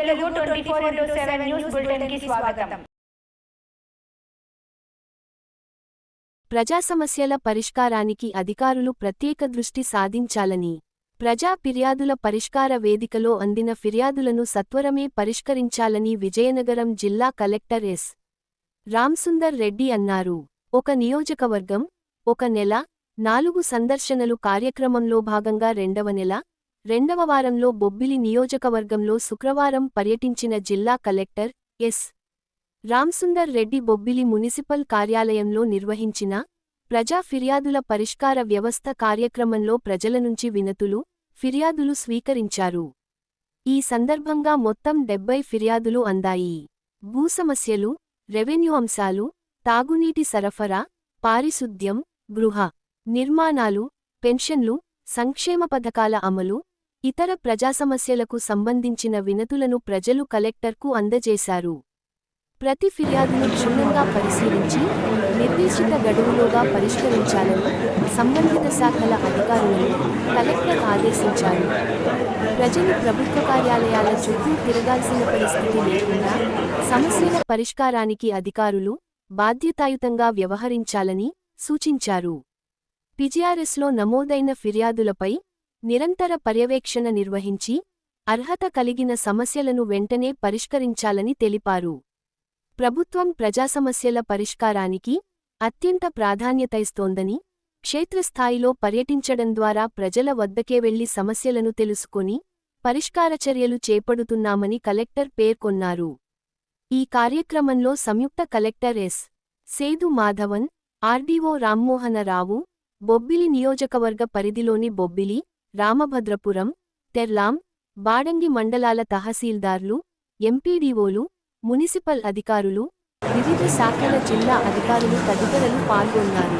Telugu 24/7 news bulletin కి స్వాగతం. ప్రజా సమస్యల పరిష్కారానికి అధికారులు ప్రత్యేక దృష్టి సాధించాలని, ప్రజా ఫిర్యాదుల పరిష్కార వేదికలో అందిన ఫిర్యాదులను సత్వరమే పరిష్కరించాలని విజయనగరం జిల్లా కలెక్టర్ ఎస్. రాంసుందర్ రెడ్డి అన్నారు. ఒక నియోజకవర్గం, ఒక నెల, 4 సందర్శనలు కార్యక్రమంలో భాగంగా రెండవ వారంలో బొబ్బిలి నియోజకవర్గంలో శుక్రవారం పర్యటించిన జిల్లా collector S. Ramsundar Reddy Bobbili municipal కార్యాలయంలో నిర్వహించిన ప్రజా ఫిర్యాదుల పరిష్కార వ్యవస్థ కార్యక్రమంలో ప్రజల నుంచి వినతులు, ఫిర్యాదులు స్వీకరించారు. ఈ సందర్భంగా మొత్తం 70 ఫిర్యాదులు అందాయి. భూ సమస్యలు, రెవెన్యూ అంశాలు, తాగునీటి సరఫరా, పారిశుద్ధ్యం, గృహ నిర్మాణాలు, పెన్షన్లు, సంక్షేమ పథకాల అమలు, ఇతర ప్రజా సమస్యలకు సంబంధించిన వినతులను ప్రజలు కలెక్టర్కు అందజేశారు. ప్రతి ఫిర్యాదును క్షుణ్ణంగా పరిశీలించి నిర్దేశిత గడువులోగా పరిష్కరించాలని సంబంధిత శాఖల అధికారులను కలెక్టర్ ఆదేశించారు. ప్రజలు ప్రభుత్వ కార్యాలయాల చుట్టూ తిరగాల్సిన పరిస్థితి లేకుండా సమస్యల పరిష్కారానికి అధికారులు బాధ్యతాయుతంగా వ్యవహరించాలని సూచించారు. పిజిఆర్ఎస్లో నమోదైన ఫిర్యాదులపై నిరంతర పర్యవేక్షణ నిర్వహించి అర్హత కలిగిన సమస్యలను వెంటనే పరిష్కరించాలని తెలిపారు. ప్రభుత్వం ప్రజా సమస్యల పరిష్కారానికి అత్యంత ప్రాధాన్యతయిస్తోందని, క్షేత్రస్థాయిలో పర్యటించడం ద్వారా ప్రజల వద్దకే వెళ్లి సమస్యలను తెలుసుకొని పరిష్కార చర్యలు చేపడుతున్నామని కలెక్టర్ పేర్కొన్నారు. ఈ కార్యక్రమంలో సంయుక్త కలెక్టర్ ఎస్. సేదు మాధవన్, ఆర్డీఓ రామ్మోహనరావు, బొబ్బిలి నియోజకవర్గ పరిధిలోని బొబ్బిలి, రామభద్రపురం, తెర్లాం, బాడంగి మండలాల తహసీల్దార్లు, ఎంపీడీఓలు, మునిసిపల్ అధికారులు, వివిధ శాఖల జిల్లా అధికారులు తదితరులు పాల్గొన్నారు.